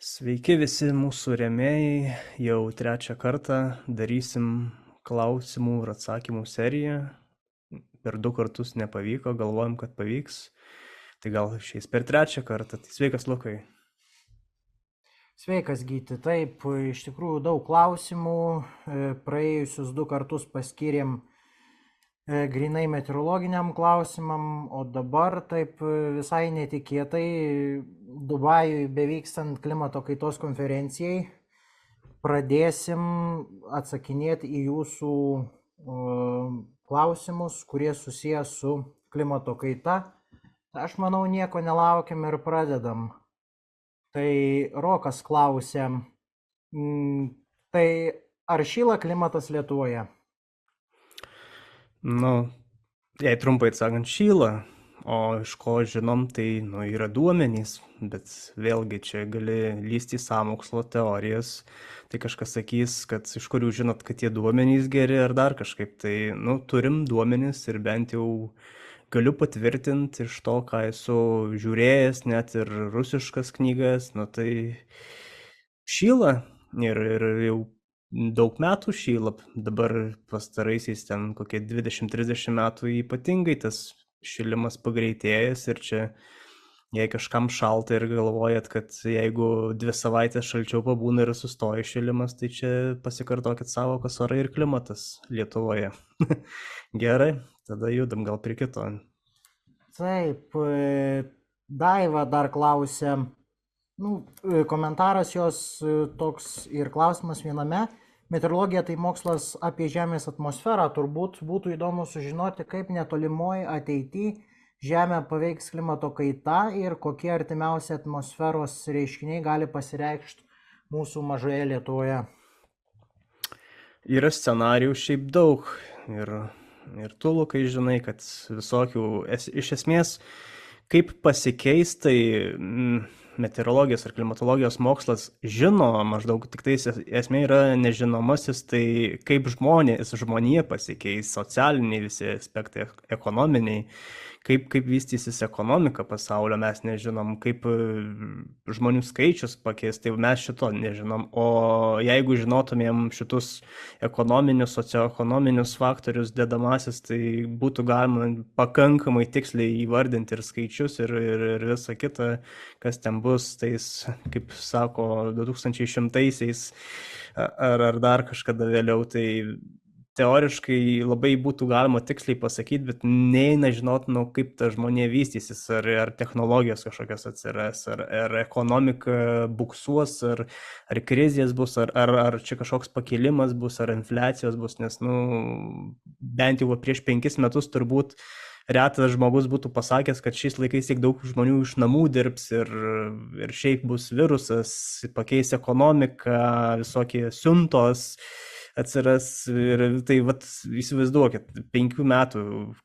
Sveiki visi mūsų rėmėjai, jau trečią kartą darysim klausimų ir atsakymų seriją. Per 2 kartus nepavyko, galvojom, kad pavyks. Tai gal šiais per trečią kartą. Tai sveikas, Lukai. Sveikas, Gyti. Taip, iš tikrųjų daug klausimų. Praėjusius 2 kartus paskyrėm grinai meteorologiniam klausimam, o dabar taip visai netikėtai Dubajui bevykstant klimato kaitos konferencijai pradėsim atsakinėti į jūsų klausimus, kurie susijęs su klimato kaita. Aš manau, nieko nelaukiam ir pradedam. Tai Rokas klausė, tai ar šyla klimatas Lietuvoje? Jei trumpai atsakant, šyla, o iš ko žinom, tai yra duomenys, bet vėlgi čia gali lysti į sąmokslo teorijas, tai kažkas sakys, kad iš kur jūs žinot, kad tie duomenys geri ar dar kažkaip, tai turim duomenys ir bent jau galiu patvirtinti iš to, ką esu žiūrėjęs, net ir rusiškas knygas, tai šyla ir jau daug metų šyla, dabar pastaraisiais ten kokie 20-30 metų ypatingai tas šilimas pagreitėjęs ir čia, jei kažkam šalta ir galvojat, kad jeigu 2 savaitės šalčiau pabūna ir sustoja šilimas, tai čia pasikartokit savokas orai ir klimatas Lietuvoje. Gerai, tada judam gal prie kito. Taip, Daiva dar klausė, komentaras jos toks ir klausimas viename. Meteorologija tai mokslas apie Žemės atmosferą. Turbūt būtų įdomu sužinoti, kaip netolimoje ateityje Žemę paveiks klimato kaita ir kokie artimiausi atmosferos reiškiniai gali pasireikšti mūsų mažoje Lietuvoje. Yra scenarijų šiaip daug ir tu, Lukai, žinai, kad visokių, iš esmės, kaip pasikeis, tai meteorologijos ar klimatologijos mokslas žino, maždaug tik tai esmė yra nežinomasis, tai kaip žmonija pasikeis, socialiniai visi aspektai, ekonominiai, kaip vystysis ekonomika pasaulio, mes nežinom, kaip žmonių skaičius pakeis, tai mes šito nežinom, o jeigu žinotumėm šitus ekonominius, socioekonominius faktorius dedamasis, tai būtų galima pakankamai tiksliai įvardinti ir skaičius ir visą kitą, kas ten bus tais, kaip sako, 2100-aisiais ar dar kažkada vėliau, tai teoriškai labai būtų galima tiksliai pasakyti, bet neina žinot, kaip ta žmonė vystysis, ar technologijos kažkokios atsiras, ar ekonomika buksuos, ar krizės bus, ar čia kažkoks pakilimas bus, ar infliacijos bus, nes, bent jau prieš 5 metus turbūt retas žmogus būtų pasakęs, kad šiais laikais tiek daug žmonių iš namų dirbs ir šiaip bus virusas, pakeis ekonomiką, visokie siuntos atsiras ir tai įsivaizduokit, 5 metų,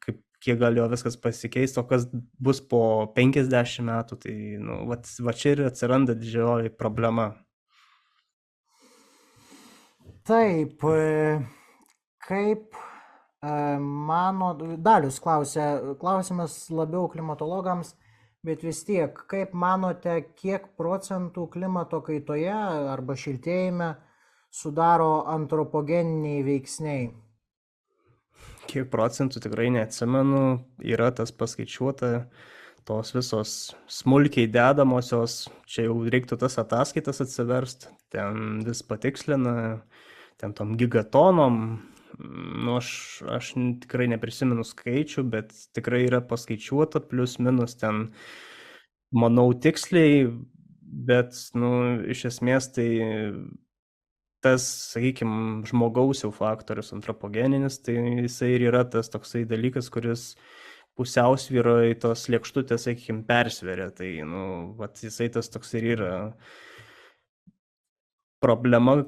kiek galėjo viskas pasikeis, o kas bus po 50 metų, tai čia ir atsiranda didžioji problema. Taip, kaip mano, Dalius klausė, klausimas labiau klimatologams, bet vis tiek, kaip manote, kiek procentų klimato kaitoje arba šiltėjime sudaro antropogeniniai veiksniai? Kiek procentų tikrai neatsimenu, yra tas paskaičiuota, tos visos smulkiai dedamosios, čia jau reiktų tas ataskaitas atsiverst, ten vis patikslina, ten tom gigatonom, aš tikrai neprisimenu skaičių, bet tikrai yra paskaičiuota, plus minus ten, manau tiksliai, bet, iš esmės tai tas, sakykime, žmogaus jau faktorius antropogeninis, tai jisai ir yra tas toksai dalykas, kuris pusiausvyroje tos lėkštutės, sakykime, persveria. Tai, jisai tas toks ir yra problema,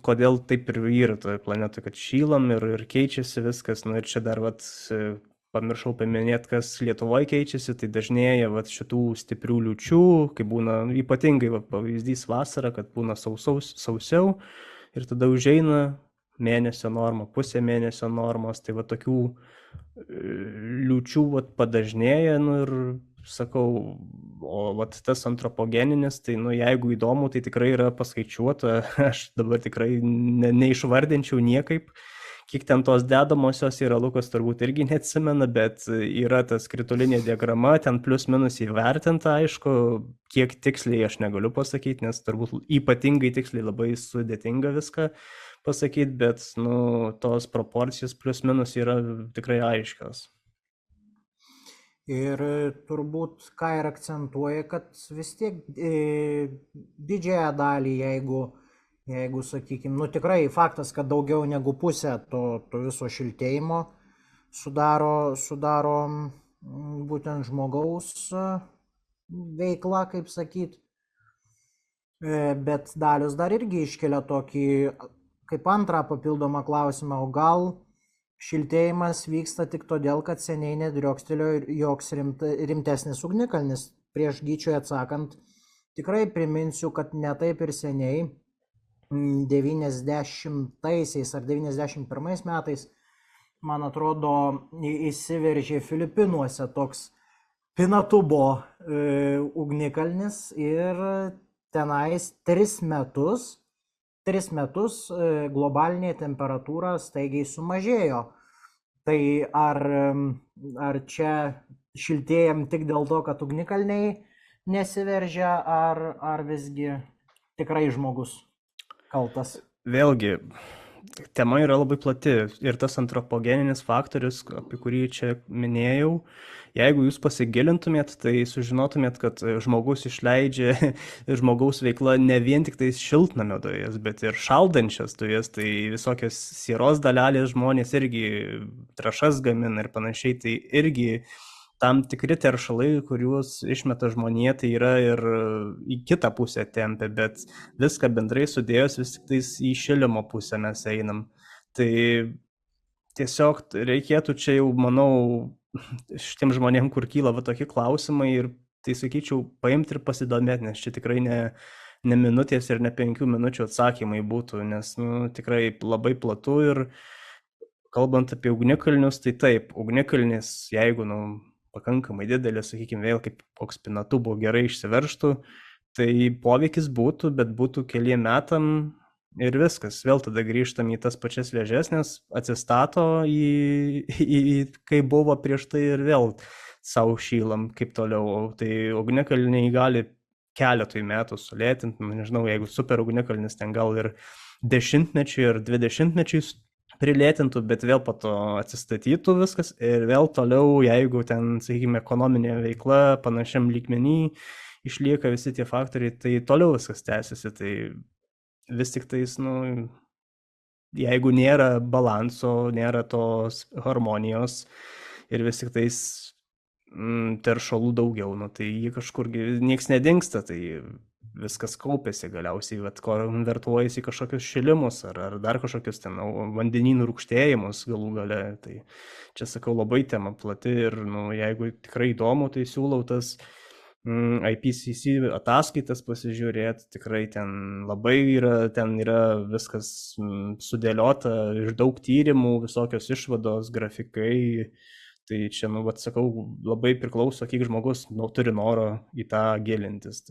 kodėl taip ir yra toje planetoje, kad šylam ir keičiasi viskas. Ir čia dar, pamiršau paminėti, kas Lietuvoje keičiasi, tai dažnėja šitų stiprių liūčių, kai būna ypatingai pavyzdys vasara, kad būna sausiau ir tada užeina mėnesio norma, pusė mėnesio normos, tai tokių liūčių padažnėja ir sakau, o vat tas antropogeninis, tai jeigu įdomu, tai tikrai yra paskaičiuota, aš dabar tikrai neišvardinčiau niekaip, kiek ten tos dedamosios yra, Lukas turbūt irgi neatsimena, bet yra tas kritulinė diagrama, ten plius minus įvertinta, aišku, kiek tiksliai aš negaliu pasakyti, nes turbūt ypatingai tiksliai labai sudėtinga viską pasakyti, bet tos proporcijos plius minus yra tikrai aiškios. Ir turbūt ką ir akcentuoja, kad vis tiek didžiąją dalį, jeigu sakykime, tikrai faktas, kad daugiau negu pusę to viso šiltėjimo sudaro būtent žmogaus veikla, kaip sakyt. Bet Dalius dar irgi iškelia tokį kaip antrą papildomą klausimą, o gal šiltėjimas vyksta tik todėl, kad seniai nedriokstelėjo joks rimtesnis ugnikalnis. Prieš Gyčiui atsakant, tikrai priminsiu, kad ne taip ir seniai, 90-aisiais ar 91 metais, man atrodo, įsiveržė Filipinuose toks Pinatubo ugnikalnis ir tenais 3 metus globalinė temperatūra staigiai sumažėjo. Tai ar čia šiltėjam tik dėl to, kad ugnikalniai nesiveržia, ar visgi tikrai žmogus kaltas? Vėlgi, tema yra labai plati ir tas antropogeninis faktorius, apie kurį čia minėjau, jeigu jūs pasigilintumėt, tai sužinotumėt, kad žmogus išleidžia žmogaus veikla ne vien tik tais šiltnamio dujas, bet ir šaldančias dujas, tai visokios sieros dalelės žmonės irgi trąšas gamina ir panašiai, tai irgi tam tikri teršalai, kuriuos išmeta žmonija, tai yra ir į kitą pusę tempia, bet viską bendrai sudėjus vis tik tais į šilimo pusę mes einam. Tai tiesiog reikėtų čia jau, manau, šitiem žmonėm, kur kyla tokie klausimai ir tai sakyčiau, paimti ir pasidomėti, nes čia tikrai ne minutės ir ne 5 minučių atsakymai būtų, nes tikrai labai platu ir kalbant apie ugnikalnius, tai taip, ugnikalnis, jeigu pakankamai didelis, sakykime, vėl kaip koks Pinatubo gerai išsiverštų, tai poveikis būtų, bet būtų keliem metam ir viskas. Vėl tada grįžtam į tas pačias vėžes, nes atsistato kai buvo prieš tai ir vėl savo šylam kaip toliau. Tai ugnikalniai gali keletui metų sulėtinti, nežinau, jeigu super ugnikalnis ten gal ir 10-mečiui ar 20-mečiui prilėtintų, bet vėl po to atsistatytų viskas ir vėl toliau, jeigu ten, sakykime, ekonominė veikla panašiam lygmenį išlieka visi tie faktoriai, tai toliau viskas tęsiasi, tai vis tik tais, jeigu nėra balanso, nėra tos harmonijos ir vis tik tais teršalų daugiau, tai jį kažkur nieks nedingsta, tai viskas kaupėsi galiausiai, konvertuojasi į kažkokius šilimus ar dar kažkokius ten vandenynų rūgštėjimus galų gale. Tai čia, sakau, labai tema plati ir jeigu tikrai įdomu, tai siūlau tas IPCC ataskaitas pasižiūrėti, tikrai ten yra viskas sudėliota iš daug tyrimų, visokios išvados, grafikai. Tai čia, sakau, labai priklauso, kiek žmogus turi noro į tą gilintis.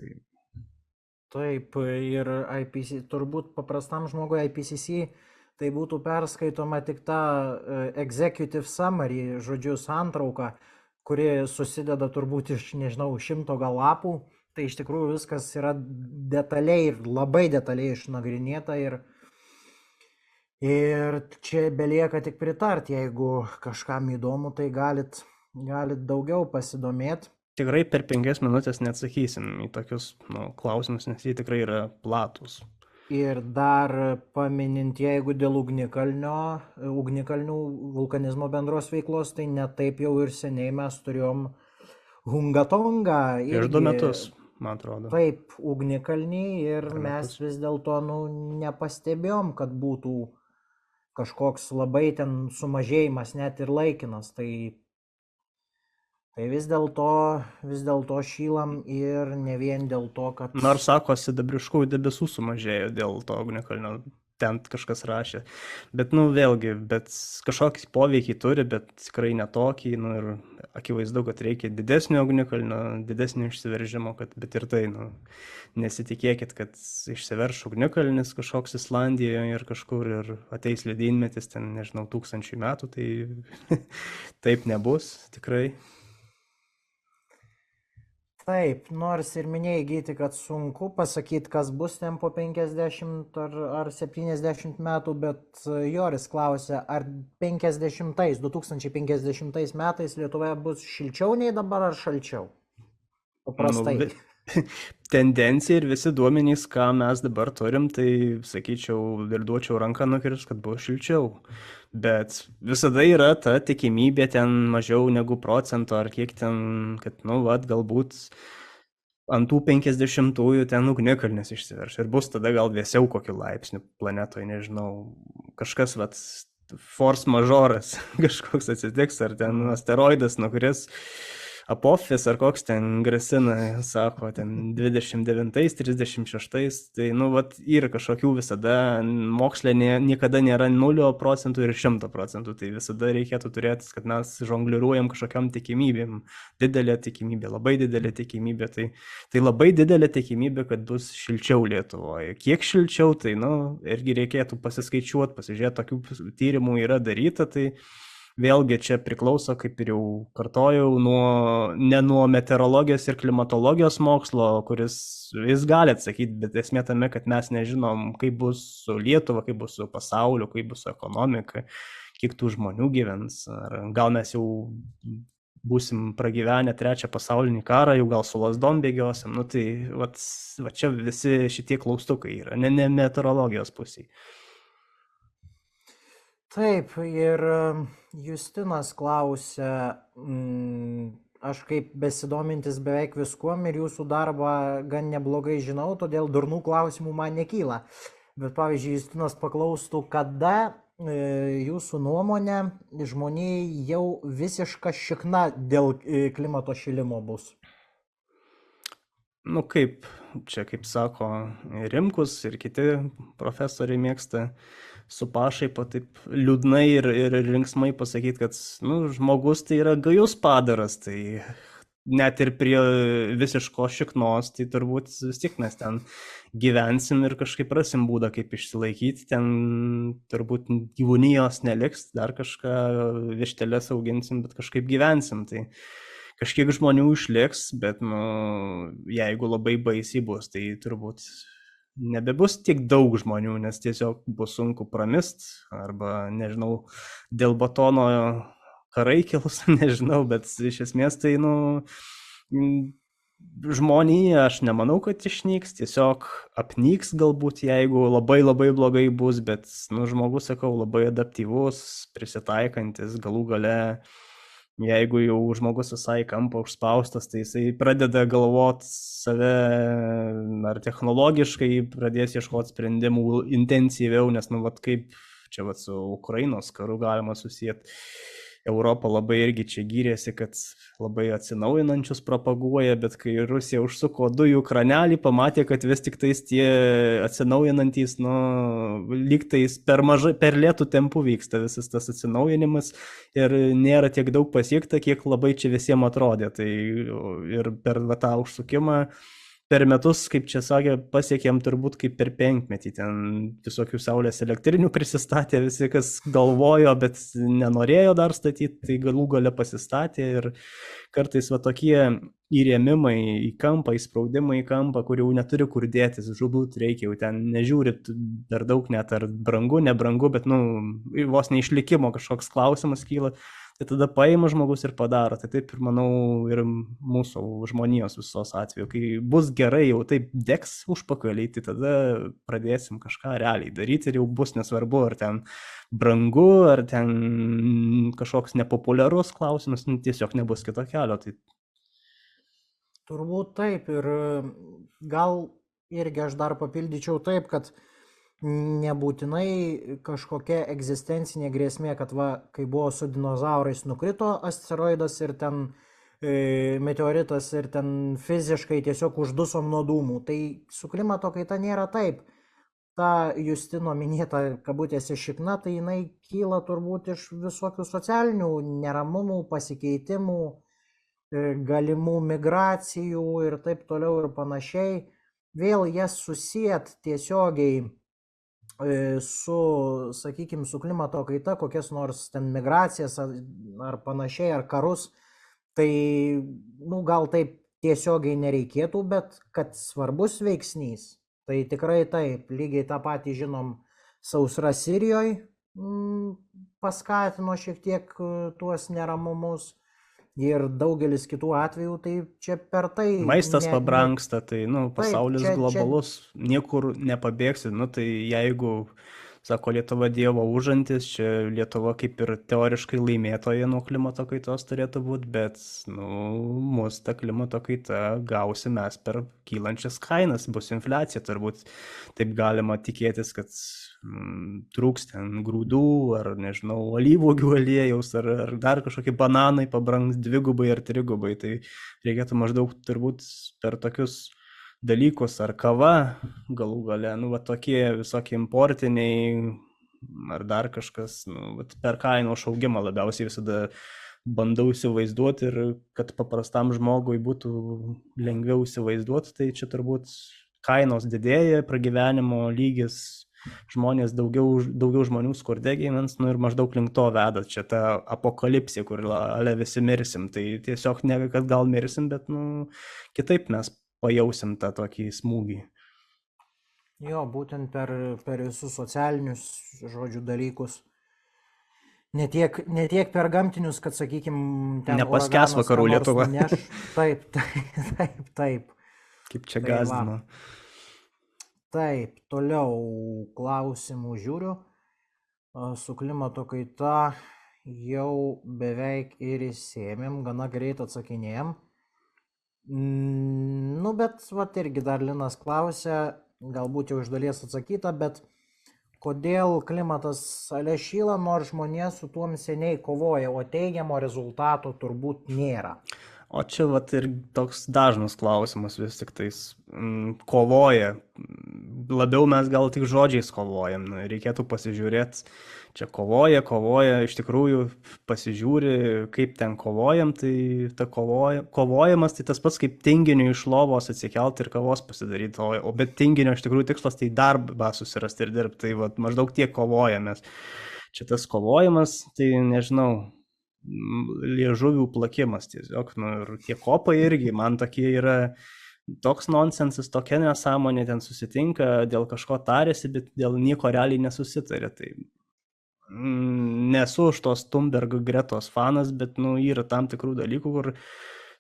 Taip, ir IPCC, turbūt paprastam žmogui IPCC tai būtų perskaitoma tik ta executive summary, žodžiu, santrauka, kuri susideda turbūt iš, 100 gal lapų. Tai iš tikrųjų viskas yra detaliai ir labai detaliai išnagrinėta ir čia belieka tik pritarti, jeigu kažkam įdomu, tai galit daugiau pasidomėti. Tikrai per 5 minutės neatsakysim į tokius klausimus, nes jie tikrai yra platus. Ir dar paminint, jeigu dėl ugnikalnių vulkanizmo bendros veiklos, tai netaip jau ir seniai mes turėjom Hungatongą. Prieš 2 metus, man atrodo. Taip, ugnikalnį ir mes vis dėlto nepastebėjom, kad būtų kažkoks labai ten sumažėjimas, net ir laikinas. Tai vis dėlto šylam ir ne vien dėl to, kad... Nors sako, sidabriškųjų debesų sumažėjo dėl to ugnikalnio. ten kažkas rašė. Bet, nu, vėlgi, bet kažkokį poveikį turi, bet tikrai netokį, nu, ir akivaizdu, kad reikia didesnio ugnikalnio, didesnio išsiveržimo, bet ir tai, nu, nesitikėkit, kad išsiverš ugnikalnis kažkoks Islandijoje ir kažkur ir ateis ledynmetis ten, nežinau, 1000 metų, tai taip nebus, tikrai. Taip, nors ir minėjai, Gyti, kad sunku pasakyti, kas bus ten po 50 ar 70 metų, bet Joris klausia, ar 2050 metais Lietuvoje bus šilčiau nei dabar ar šalčiau? Paprastai. Nu, tendencija ir visi duomenys, ką mes dabar turim, tai sakyčiau ir duočiau ranką nukirst, kad bus šilčiau. Bet visada yra ta tikimybė ten mažiau negu procento ar kiek ten, kad, nu, vat, galbūt ant tų 50-ųjų ten ugnikalnis išsiverš. Ir bus tada gal vėsiau kokiu laipsniu planetoje, nežinau, kažkas, vat, force majoras kažkoks atsitiks, ar ten asteroidas, nuo kuris Apophis ar koks ten grasina, sako, ten 29-36, tai, nu, vat, yra kažkokių visada, mokslė niekada nėra 0% ir 100%, tai visada reikėtų turėti, kad mes žongliruojam kažkokiam tikimybėm, didelė tikimybė, labai didelė tikimybė, tai labai didelė tikimybė, kad bus šilčiau Lietuvoje. Kiek šilčiau, tai, nu, irgi reikėtų pasiskaičiuoti, pasižiūrėti, tokių tyrimų yra daryta, tai vėlgi čia priklauso, kaip ir jau kartojau, ne nuo meteorologijos ir klimatologijos mokslo, kuris jis gali atsakyti, bet esmė tame, kad mes nežinom, kaip bus su Lietuva, kaip bus su pasauliu, kaip bus su ekonomika, kiek tų žmonių gyvens. Ar gal mes jau būsim pragyvenę 3 pasaulinį karą, jau gal su lasdom bėgiosim. Nu, tai va čia visi šitie klaustukai yra, ne meteorologijos pusėje. Taip, ir Justinas klausia, aš kaip besidomintis beveik viskuom ir jūsų darbą gan neblogai žinau, todėl durnų klausimų man nekyla. Bet pavyzdžiui, Justinas paklaustų, kada jūsų nuomonė žmonijai jau visiška šikna dėl klimato šilimo bus? Nu kaip, čia kaip sako Rimkus ir kiti profesoriai mėgsta su pašaipa taip liūdnai ir linksmai pasakyti, kad, nu, žmogus tai yra gajus padaras, tai net ir prie visiško šiknos, tai turbūt vis tiek mes ten gyvensim ir kažkaip rasim būdą, kaip išsilaikyti, ten turbūt gyvūnijos neliks, dar kažką višteles auginsim, bet kažkaip gyvensim, tai kažkiek žmonių išliks, bet, nu, jeigu labai baisiai bus, tai turbūt nebebus tiek daug žmonių, nes tiesiog bus sunku pramist, arba, nežinau, dėl batono karai kils, nežinau, bet iš esmės tai, nu, žmonija, aš nemanau, kad išnyks, tiesiog apnyks galbūt, jeigu labai labai blogai bus, bet, nu, žmogus, sakau, labai adaptyvus, prisitaikantis, galų gale, jeigu jau žmogus visai kampą užspaustas, tai jisai pradeda galvoti save ar technologiškai, pradės ieškoti sprendimų intensyviau, nes, nu, vat kaip čia vat su Ukrainos karu galima susijęti. Europa labai irgi čia gyrėsi, kad labai atsinaujinančius propaguoja, bet kai Rusija užsuko dujų kranelį, pamatė, kad vis tik tais tie atsinaujinantys, nu, lyg tais per lėtų tempų vyksta visas tas atsinaujinimas ir nėra tiek daug pasiekta, kiek labai čia visiems atrodė. Tai ir per tą užsukimą per metus, kaip čia sakė, pasiekėm turbūt kaip per 5 metį, ten visokių saulės elektrinių prisistatė, visi kas galvojo, bet nenorėjo dar statyti, tai galų gale pasistatė ir kartais va tokie įrėmimai į kampą, įspraudimai į kampą, kur jau neturi kur dėtis, žudut reikia, jau ten nežiūrit dar daug net ar brangu, nebrangu, bet, nu, vos neišlikimo kažkoks klausimas kyla. Tai tada paima žmogus ir padaro. Tai taip ir manau ir mūsų žmonijos visos atveju. Kai bus gerai, jau taip degs užpakaliai, tai tada pradėsim kažką realiai daryti ir jau bus nesvarbu, ar ten brangu, ar ten kažkoks nepopuliarus klausimas, nu, tiesiog nebus kito kelio. Tai... Turbūt taip ir gal irgi aš dar papildyčiau taip, kad nebūtinai kažkokia egzistencinė grėsmė, kad va, kai buvo su dinozaurais nukrito asteroidas ir ten meteoritas ir ten fiziškai tiesiog uždusom nuo dūmų. Tai su klimato kaita nėra taip. ta Justino minėta kabutėse šikna, tai jinai kyla turbūt iš visokių socialinių neramumų, pasikeitimų, galimų migracijų ir taip toliau ir panašiai. Vėl jas susijęt tiesiogiai su, sakykime, su klimato kaita, kokias nors ten migracijas ar panašiai, ar karus, tai, nu, gal taip tiesiogiai nereikėtų, bet kad svarbus veiksnys, tai tikrai taip. Lygiai tą patį žinom, sausra Sirijoje paskatino šiek tiek tuos neramumus ir daugelis kitų atvejų, tai čia per tai. Maistas pabrangsta, tai, nu, Taip, pasaulis čia globalus, niekur nepabėgsi, nu, tai jeigu, sako, Lietuva Dievo užantis, čia Lietuva kaip ir teoriškai laimėtoja nuo klimato kaitos turėtų būti, bet, nu, mus ta klimato kaita gausi mes per kylančias kainas, bus infliacija, turbūt taip galima tikėtis, kad trūks ten grūdų, ar, nežinau, alyvuogių aliejaus, ar dar kažkokie bananai pabrangs dvigubai ar trigubai, tai reikėtų maždaug turbūt per tokius dalykus, ar kava galų gale, nu, va tokie visokie importiniai, ar dar kažkas, nu, va, per kainų išaugimą labiausiai visada bandau įsivaizduoti ir kad paprastam žmogui būtų lengviau įsivaizduoti, tai čia turbūt kainos didėja, pragyvenimo lygis, žmonės daugiau žmonių skurde gyvens, nu ir maždaug link to veda čia ta apokalipsė, kur ale visi mirsim, tai tiesiog ne, kad gal mirsim, bet, nu, kitaip mes pajausim tą tokį smūgį. Jo, būtent per visus socialinius, žodžių, dalykus. Ne tiek per gamtinius, kad, sakykime, ten nepaskęs vakarų Lietuva. Taip, taip, taip, taip. Kaip čia gazdino. Taip, toliau klausimų žiūriu. Su klimato kaita jau beveik ir įsėmėm, gana greit atsakinėjom. Nu, bet, vat irgi dar Linas klausė, galbūt jau iš dalies atsakyta, bet kodėl klimatas šyla, nors žmonės su tuom seniai kovoja, o teigiamo rezultato turbūt nėra. O čia vat ir toks dažnas klausimas vis tik tais kovoja. Labiau mes gal tik žodžiais kovojam. Reikėtų pasižiūrėti, čia kovoja, iš tikrųjų pasižiūri, kaip ten kovojam, tai ta kovojimas tai tas pats kaip tinginiu iš lovos atsikelti ir kavos pasidaryti, o bet tinginio iš tikrųjų tikslas tai darbą susirasti ir dirbti, tai vat, maždaug tiek kovojamės. Čia tas kovojimas, tai nežinau, liežuvių plakimas tiesiog, nu, ir tie kopai irgi, man tokie yra toks nonsensas, tokia nesąmonė, ten susitinka, dėl kažko tarėsi, bet dėl nieko realiai nesusitarė, tai nesu už tos Thunberg Gretos fanas, bet, nu, yra tam tikrų dalykų, kur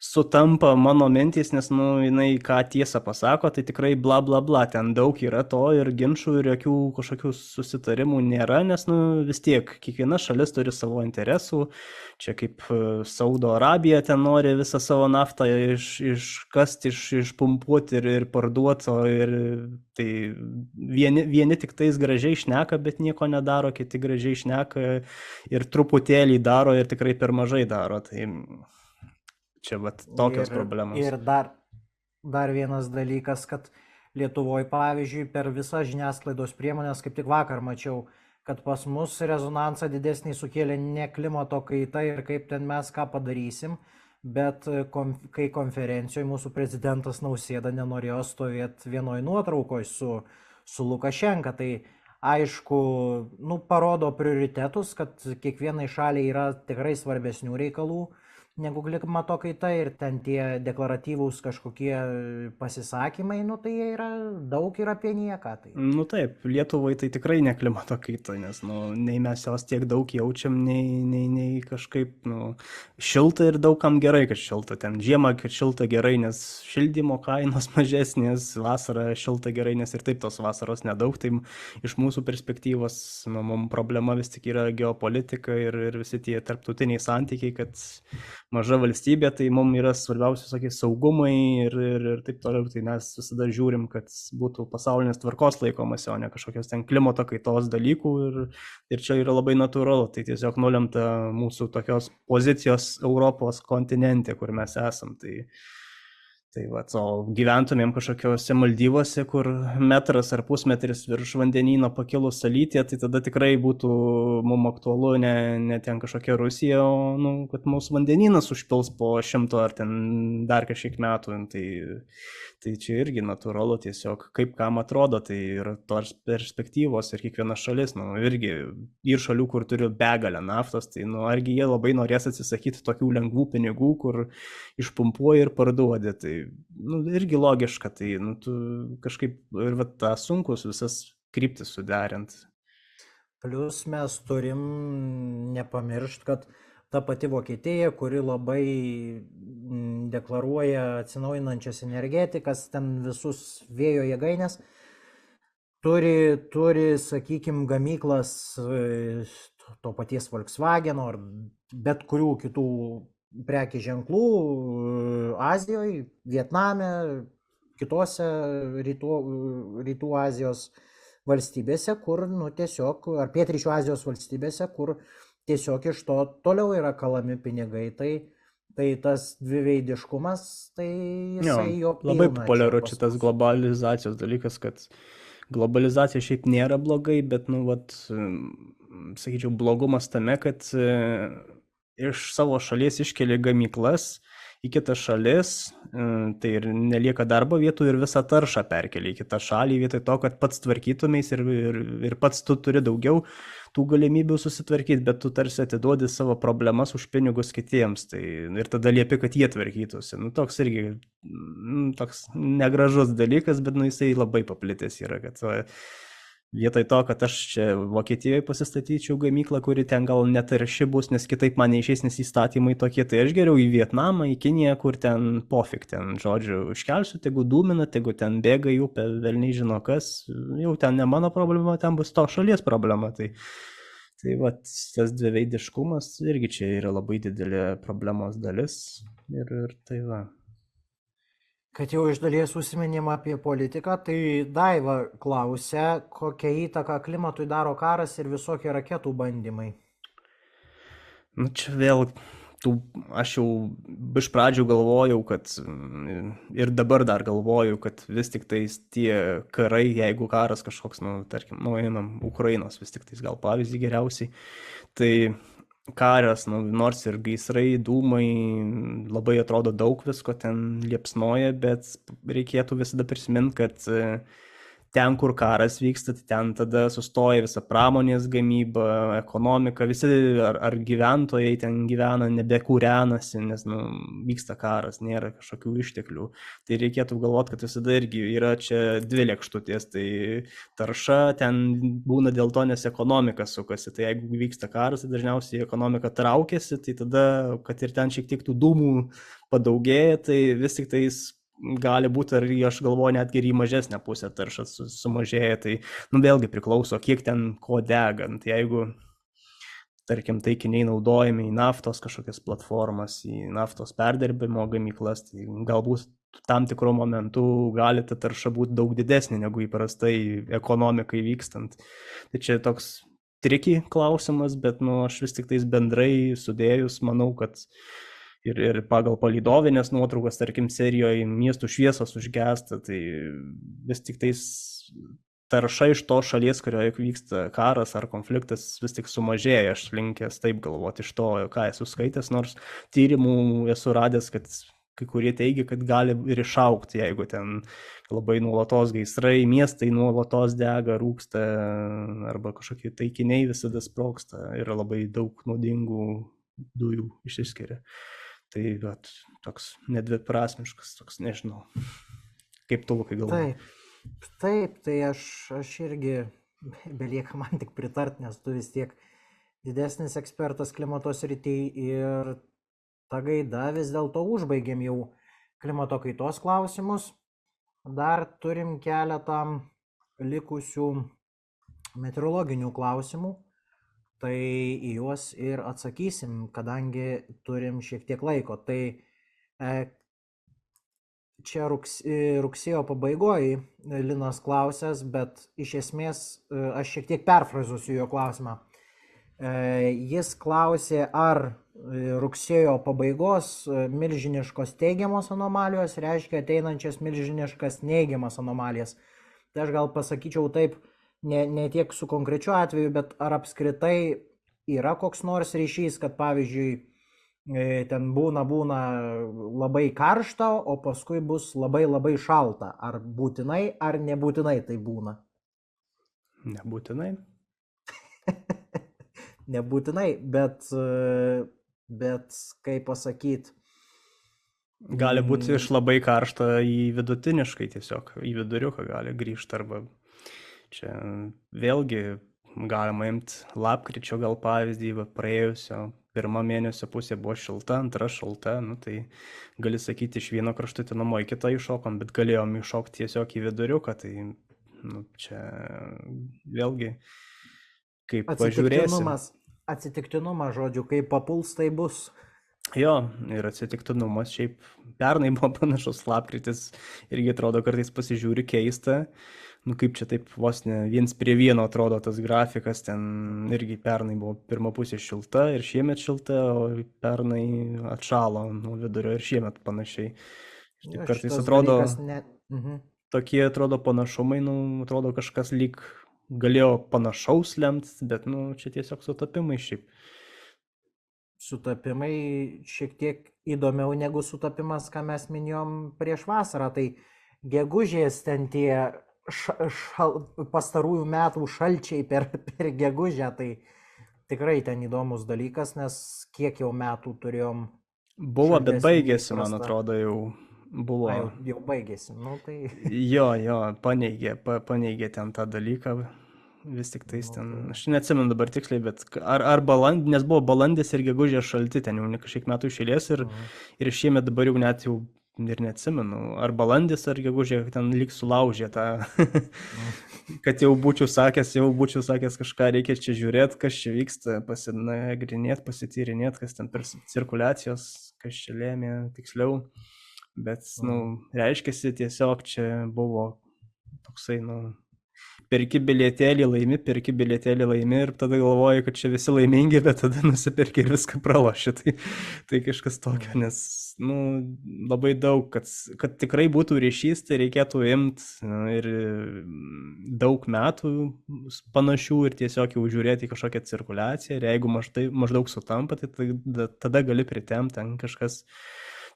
sutampa mano mintys, nes, nu, jinai ką tiesą pasako, tai tikrai bla bla bla, ten daug yra to ir ginčių ir jokių kažkokių susitarimų nėra, nes, nu, vis tiek kiekviena šalis turi savo interesų, čia kaip Saudo Arabija ten nori visą savo naftą iškasti, išpumpuoti ir parduoti, ir tai vieni tik tais gražiai šneka, bet nieko nedaro, kiti gražiai šneka ir truputėlį daro ir tikrai per mažai daro, tai čia vat tokios problemos. Ir dar vienas dalykas, kad Lietuvoje, pavyzdžiui, per visas žiniasklaidos priemonės, kaip tik vakar mačiau, kad pas mus rezonansą didesnį sukėlė ne klimato kaita ir kaip ten mes ką padarysim, bet kai konferencijoje mūsų prezidentas Nausėda nenorėjo stovėti vienoj nuotraukoj su Lukašenka, tai aišku, nu, parodo prioritetus, kad kiekvienai šaliai yra tikrai svarbesnių reikalų negu klimato kaita ir ten tie deklaratyvūs kažkokie pasisakymai, nu tai jie yra daug ir apie nieką. Tai. Nu taip, Lietuvai tai tikrai ne klimato kaita, nes, nu, nei mes jos tiek daug jaučiam, nei kažkaip, nu, šilta ir daugam gerai, kad šilta. Ten žiemą, kad šilta gerai, nes šildymo kainos mažesnės, vasara šilta gerai, nes ir taip tos vasaros nedaug, tai iš mūsų perspektyvos, nu, mums problema vis tik yra geopolitika ir visi tie tarptautiniai santykiai, kad maža valstybė, tai mums yra svarbiausi visokie saugumai ir taip toliau, tai mes visada žiūrim, kad būtų pasaulinės tvarkos laikomasi, o ne kažkokios ten klimato kaitos dalykų ir čia yra labai natūralu, tai tiesiog nulemta mūsų tokios pozicijos Europos kontinente, kur mes esam, tai Tai va, o gyventumėm kažkokiuose Maldyvuose, kur metras ar pusmetris virš vandenyno pakilus salytė, tai tada tikrai būtų mums aktualu ne ten kažkokia Rusija, o nu, kad mūsų vandenynas užpils po 100 ar ten dar kažkiek metų. Tai čia irgi natūralu tiesiog, kaip kam atrodo, tai yra tos perspektyvos ir kiekviena šalis, nu, irgi ir šalių, kur turi begalę naftos, tai nu, argi jie labai norės atsisakyti tokių lengvų pinigų, kur išpumpuoja ir parduodi. Tai nu, irgi logiška, tai nu, tu kažkaip ir va, tą sunkus visas kryptis suderinti. Plius mes turim nepamiršti, kad ta pati Vokietija, kuri labai deklaruoja atsinaujinančias energetikas, ten visus vėjo jėgainės, turi sakykime, gamyklas to paties Volkswageno ar bet kurių kitų prekių ženklų Azijoje, Vietname, kitose rytų Azijos valstybėse, kur nu, tiesiog, ar pietryčių Azijos valstybėse, kur tiesiog iš to toliau yra kalami pinigai. Tai tas dviveidiškumas, tai jisai jo pilna. Labai populiaru šitas globalizacijos dalykas, kad globalizacija šiaip nėra blogai, bet, nu, vat, sakyčiau, blogumas tame, kad iš savo šalies iškeli gamyklas į kitas šalis, tai ir nelieka darbo vietų ir visą taršą perkeli į kitą šalį, vietoj to, kad pats tvarkytumės ir pats tu turi daugiau tų galimybių susitvarkyti, bet tu tarsi atiduodi savo problemas už pinigus kitiems, tai ir tada liepi, kad jie tvarkytųsi. Nu, toks irgi toks negražus dalykas, bet nu, jisai labai paplitęs yra, kad vietoj to, kad aš čia Vokietijoje pasistatyčiau gamyklą, kuri ten gal netarši bus, nes kitaip man neišeis, nes įstatymai tokie, tai aš geriau į Vietnamą, į Kiniją, kur ten pofik, ten, žodžiu, iškelsiu, tegu dūmina, tegu ten bėga į upę, velniai žino kas, jau ten ne mano problema, ten bus to šalies problema. Tai va, tas dviveidiškumas irgi čia yra labai didelė problemos dalis ir tai va. Kad jau iš dalies užsiminėm apie politiką, tai Daiva klausia, kokią įtaką klimatui daro karas ir visokie raketų bandymai. Nu, čia vėl, aš jau iš pradžių galvojau, kad ir dabar dar galvoju, kad vis tik tais tie karai, jeigu karas kažkoks, nu, tarkim, nueinam Ukrainos, vis tik tais gal pavyzdį geriausiai, tai karas, nu, nors ir gaisrai, dūmai, labai atrodo daug visko ten liepsnoja, bet reikėtų visada prisiminti, kad ten, kur karas vyksta, tai ten tada sustoja visa pramonės gamyba, ekonomika, visi ar gyventojai ten gyvena, nebekūrenasi, nes nu, vyksta karas, nėra kažkokių išteklių. Tai reikėtų galvoti, kad visada irgi yra čia dvi lėkštutės, tai tarša ten būna dėl to, nes ekonomika sukasi. Tai jeigu vyksta karas, tai dažniausiai ekonomika traukiasi, tai tada, kad ir ten šiek tiek tų dūmų padaugėja, tai vis tik tais gali būti, ar aš galvoju, netgi ir į mažesnę pusę taršas sumažėja, tai nu, vėlgi priklauso, kiek ten ko degant. Jeigu, tarkim, taikiniai naudojami į naftos kažkokias platformas, į naftos perdirbimo gamyklas, tai galbūt tam tikrų momentų gali ta tarša būti daug didesnė negu įprastai ekonomikai vykstant. Tai čia toks tricky klausimas, bet nu, aš vis tik tais bendrai sudėjus, manau, kad ir pagal palydovinės nuotraukas, tarkim, serijoje miestų šviesos užgesta, tai vis tik tais tarša iš to šalies, kurioje vyksta karas ar konfliktas, vis tik sumažėja, aš linkęs taip galvoti iš to, ką esu skaitęs, nors tyrimų esu radęs, kad kai kurie teigia, kad gali ir išaukti, jeigu ten labai nuolatos gaisrai, miestai nuolatos dega, rūksta, arba kažkokie taikiniai visada sprogsta ir labai daug naudingų dujų išsiskiria. Tai bet, toks nedviprasmiškas, toks nežinau, kaip tu, Lukai, galvoji. Taip, tai aš irgi belieka man tik pritart, nes tu vis tiek didesnis ekspertas klimato srityje ir ta gaida vis dėlto užbaigėm jau klimato kaitos klausimus. Dar turim keletą likusių meteorologinių klausimų. Tai į juos ir atsakysim, kadangi turim šiek tiek laiko. Tai čia rugsėjo pabaigoje Linas klausęs, bet iš esmės aš šiek tiek perfrazuosiu jo klausimą. Jis klausė, ar rugsėjo pabaigos milžiniškos teigiamos anomalijos reiškia ateinančias milžiniškas neigiamas anomalijas. Tai aš gal pasakyčiau taip, ne tiek su konkrečiu atveju, bet ar apskritai yra koks nors ryšys, kad pavyzdžiui ten būna labai karšta, o paskui bus labai šalta. Ar būtinai, ar nebūtinai tai būna? Nebūtinai. Nebūtinai, bet kaip pasakyti. Gali būti iš labai karšto į vidutiniškai tiesiog, į viduriuką gali grįžti arba čia vėlgi galima imti lapkričio gal pavyzdį, praėjusio. Pirma mėnesio pusė buvo šilta, antra šalta, nu tai gali sakyti iš vieno kraštutinumo į kitą iššokom, bet galėjom iššokti tiesiog į viduriuką, tai nu, čia vėlgi kaip pažiūrėsim. Atsitiktinumas, žodžiu, kaip papuls, tai bus. Jo, ir atsitiktinumas šiaip pernai buvo panašus lapkritis, irgi atrodo kartais pasižiūri keista. Nu kaip čia taip vos ne viens prie vieno atrodo tas grafikas, ten irgi pernai buvo pirma pusė šilta ir šiemet šilta, o pernai atšalo nuo vidurio ir šiemet panašiai. Ir taip kartais atrodo, tokie atrodo panašumai, nu atrodo kažkas lyg galėjo panašaus lemti, bet nu čia tiesiog sutapimai šiaip. Sutapimai šiek tiek įdomiau negu sutapimas, ką mes minėjom prieš vasarą, tai gegužės ten tie pastarųjų metų šalčiai per gegužę, tai tikrai ten įdomus dalykas, nes kiek jau metų turėjom. Buvo, bet baigėsi, man atrodo, jau buvo. Jau baigėsi, nu tai. Jo, paneigė ten tą dalyką, vis tik tais ten, aš neatsimenu dabar tiksliai, bet ar balandis, nes buvo balandis ir gegužė šalti, ten jau ne kažkiek metų išėlės ir šiemet dabar jau net jau ir neatsimenu, ar balandis, ar gegužė, ten lyg sulaužė tą, kad jau būčiau sakęs kažką reikia čia žiūrėti, kas čia vyksta, pasinagrinėti, pasityrinėti, kas ten per cirkuliacijos, kas čia lėmė tiksliau, bet, reiškiasi tiesiog čia buvo toksai, perki bilietėlį laimi ir tada galvoji, kad čia visi laimingi, bet tada nusipirki ir viską praloši. Tai kažkas tokio, nes labai daug, kad tikrai būtų ryšys, tai reikėtų imti ir daug metų panašių ir tiesiog jau žiūrėti į kažkokią cirkuliaciją ir jeigu maždaug sutampa, tai tada gali pritemti, ten kažkas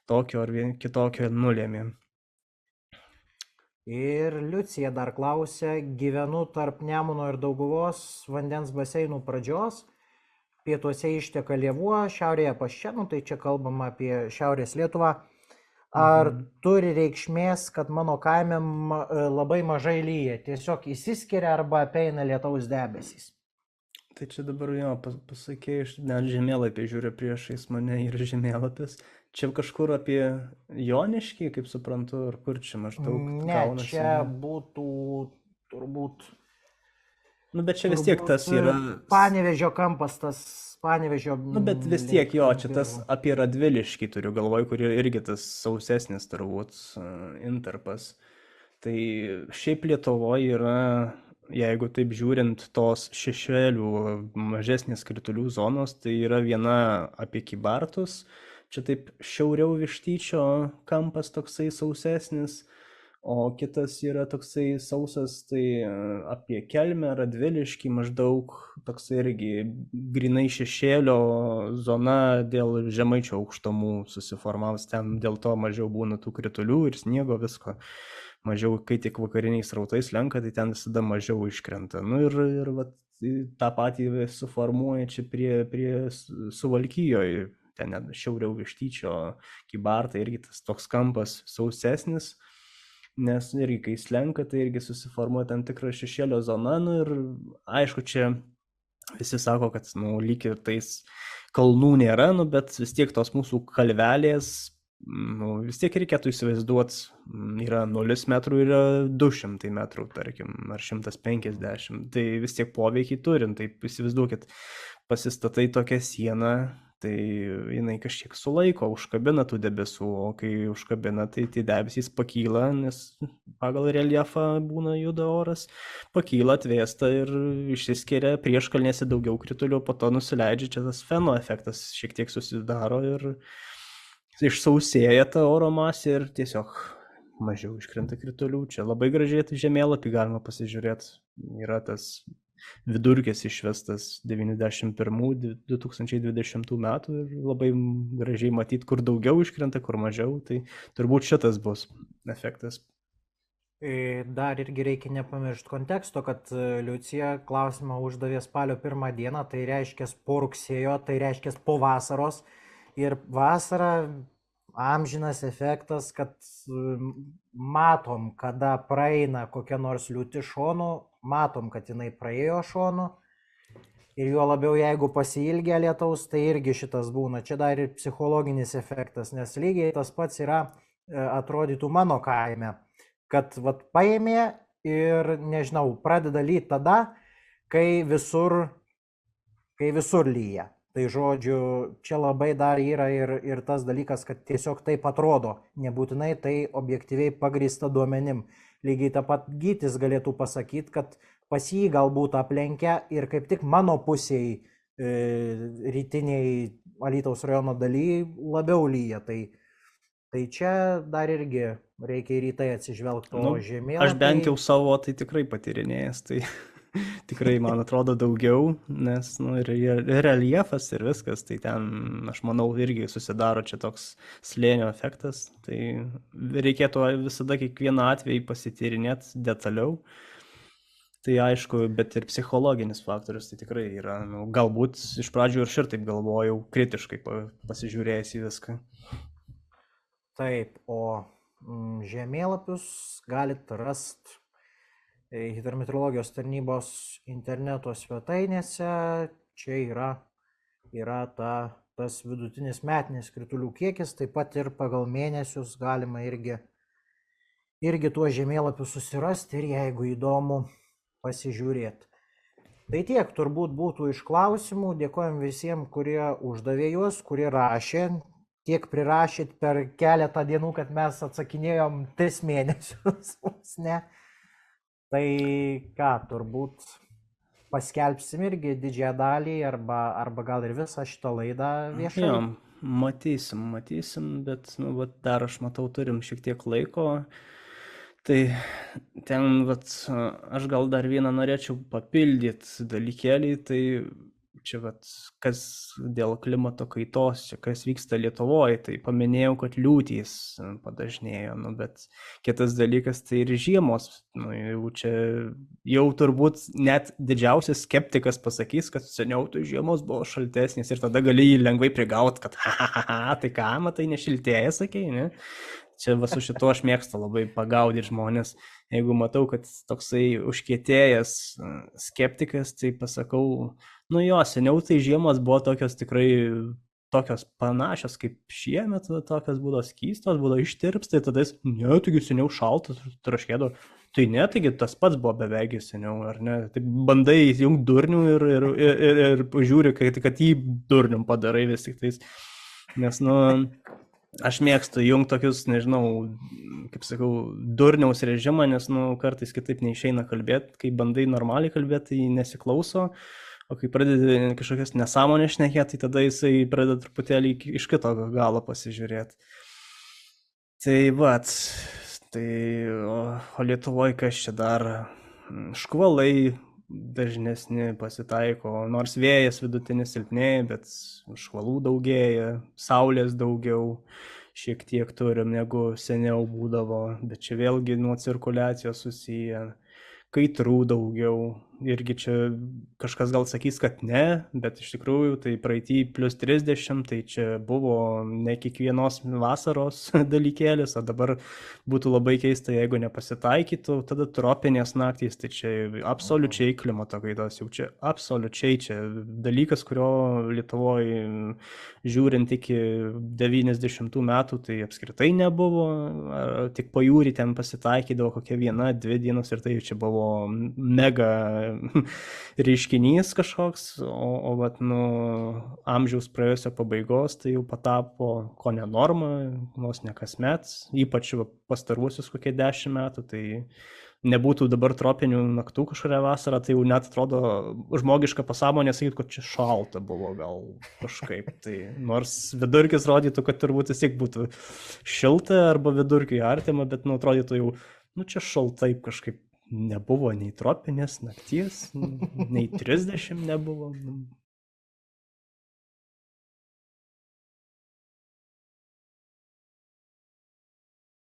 tokio ar kitokio nulėmė. Ir Liucija dar klausia, gyvenu tarp Nemuno ir Dauguvos vandens baseinų pradžios, pietuose išteka Lėvuo, šiaurėje Paščėnų, tai čia kalbama apie Šiaurės Lietuvą. Ar turi reikšmės, kad mano kaime labai mažai lyja, tiesiog įsiskiria arba apeina lietaus debesys? Tai čia dabar pasakė, aš net žemėlapį žiūriu priešais mane ir žemėlapis. Čia kažkur apie Joniškį, kaip suprantu, ar kur čia maždaug gaunasi? Ne, čia būtų turbūt... bet čia vis tiek tas yra... Panevėžio kampas, tas Panevėžio... bet vis tiek jo, čia tas apie Radviliškį turiu galvoj, kur irgi tas sausesnis turbūt intarpas. Tai šiaip Lietuvoje yra, jeigu taip žiūrint, tos šešėlių mažesnės kritulių zonos, tai yra viena apie Kybartus, čia taip šiauriau Vištyčio kampas toksai sausesnis, o kitas yra toksai sausas, tai apie Kelmę, Radviliškį maždaug toksai irgi grinai šešėlio zona dėl žemaičio aukštumų susiformavus, ten dėl to mažiau būna tų kritulių ir sniego visko. Mažiau, kai tik vakariniais rautais lenka, tai ten visada mažiau iškrenta. Ir tą patį suformuoja čia prie Suvalkijoje, ten šiauriau Vištyčio Kybartai, irgi tas toks kampas sausesnis, nes irgi kai slenka, tai irgi susiformuoja tam tikra šešėlio zona, ir aišku, čia visi sako, kad lyg ir tais kalnų nėra, bet vis tiek tos mūsų kalvelės, vis tiek reikėtų įsivaizduoti, yra 0 metrų ir 200 metrų, tarkim, ar 150, tai vis tiek poveikiai turint, taip įsivaizduokit, pasistatai tokią sieną, tai jinai kažkiek sulaiko, užkabina tų debesų, o kai užkabina, tai tie debesys pakyla, nes pagal reljefą būna juda oras, pakyla, atvėsta ir išsiskiria prieškalnėse daugiau kritulių, po to nusileidžia, čia tas feno efektas šiek tiek susidaro ir išsausėja ta oro masė ir tiesiog mažiau iškrenta kritulių. Čia labai gražiai žemėlapį galima pasižiūrėti, yra tas vidurkis išvestas 91-2020 metų ir labai gražiai matyti, kur daugiau iškrenta, kur mažiau, tai turbūt šitas bus efektas. Dar irgi reikia nepamiršti konteksto, kad Liucija klausimą uždavė spalio 1 dieną, tai reiškia po rugsėjo, tai reiškia po vasaros ir vasara amžinas efektas, kad matom, kada praeina kokia nors liūtis šonu, matom, kad jinai praėjo šonu ir juo labiau jeigu pasiilgę lietaus, tai irgi šitas būna. Čia dar ir psichologinis efektas, nes lygiai tas pats yra, atrodytų mano kaime, kad vat paėmė ir, nežinau, pradeda lyti tada, kai visur lyja. Tai žodžiu, čia labai dar yra ir tas dalykas, kad tiesiog taip atrodo, nebūtinai tai objektyviai pagrįsta duomenim. Lygiai tą pat Gytis galėtų pasakyti, kad pas jį galbūt aplenkia ir kaip tik mano pusėje rytiniai Alytaus rajono daly labiau lyja. Tai čia dar irgi reikia ir į tai atsižvelgti, o žemėlapį. Aš bent jau savo tai tikrai patyrinėjęs, tai tikrai man atrodo daugiau, nes ir reljefas ir viskas, tai ten, aš manau, irgi susidaro čia toks slėnio efektas, tai reikėtų visada kiekvieną atvejį pasityrinėti detaliau. Tai aišku, bet ir psichologinis faktorius tai tikrai yra, galbūt iš pradžių ir šitaip galvojau, kritiškai pasižiūrėjęs į viską. Taip, o žemėlapius galit rasti hidrometeorologijos tarnybos interneto svetainėse. Čia yra tas vidutinis metinis kritulių kiekis, taip pat ir pagal mėnesius galima irgi tuos žemėlapius susirasti ir jeigu įdomu pasižiūrėti. Tai tiek turbūt būtų iš klausimų. Dėkojom visiems, kurie uždavė juos, kurie rašė. Tiek prirašyt per keletą dienų, kad mes atsakinėjom 3 mėnesius. Ne? Tai ką, turbūt paskelbsim irgi didžiąją dalį arba gal ir visą šitą laidą viešai. Jo, matysim, bet dar aš matau, turim šiek tiek laiko. Tai ten, aš gal dar vieną norėčiau papildyti dalykėlį, tai čia kas dėl klimato kaitos, čia kas vyksta Lietuvoje, tai paminėjau, kad liūtys padažnėjo, bet kitas dalykas tai ir žiemos, jau turbūt net didžiausias skeptikas pasakys, kad seniau tai žiemos buvo šaltesnės ir tada gali jį lengvai prigauti, kad tai ką, matai, nešiltėja, sakei, ne? Čia su šito aš mėgstu labai pagaudyti žmonės. Jeigu matau, kad toksai užkietėjęs skeptikas, tai pasakau, jo, seniau tai žiemos buvo tokios tikrai tokios panašios kaip šiemet, tokios būdavo skystos, būdavo ištirps, tai tada ne, taigi seniau šaltas, traškėdavo. Tai ne, taigi tas pats buvo beveik seniau, ar ne? Tai bandai įjungti durnių ir pažiūri, kad jį durnium padarai vis tik tais. Nes, aš mėgstu jungti tokius, nežinau, kaip sakau, durniaus režimą, nes, kartais kitaip neišeina kalbėti, kai bandai normaliai kalbėti, tai nesiklauso, o kai pradedi kažkokias nesąmonės šnekėti, tai tada jisai pradeda truputėlį iš kito galo pasižiūrėti. Tai o Lietuvoje kas čia dar? Škvalai dažnesni pasitaiko, nors vėjas vidutinis silpnėja, bet škvalų daugėja, saulės daugiau šiek tiek turim, negu seniau būdavo, bet čia vėlgi nuo cirkuliacijos susiję, kaitrų daugiau, irgi čia kažkas gal sakys, kad ne, bet iš tikrųjų tai praeitį +30, tai čia buvo ne kiekvienos vasaros dalykėlis, o dabar būtų labai keista, jeigu nepasitaikytų, tada tropinės naktys, tai čia absoliučiai klimato kaitos, jau čia absoliučiai čia dalykas, kurio Lietuvoje žiūrint iki 90 metų, tai apskritai nebuvo, tik pajūrį ten pasitaikydavo kokia 1-2 dienos ir tai čia buvo buvo mega reiškinys kažkoks, o vat, amžiaus praėjusio pabaigos tai jau patapo ko ne norma, vos ne kasmet, ypač pastaruosius kokie 10 metų, tai nebūtų dabar tropinių naktų kažkuria vasara, tai jau net atrodo žmogiška pasąmonė sakyti, kad čia šalta buvo gal kažkaip. Tai nors vidurkis rodytų, kad turbūt vis tiek būtų šilta arba vidurkiai artima, bet atrodytų jau, čia šaltai kažkaip nebuvo nei tropinės nakties, nei 30 nebuvo.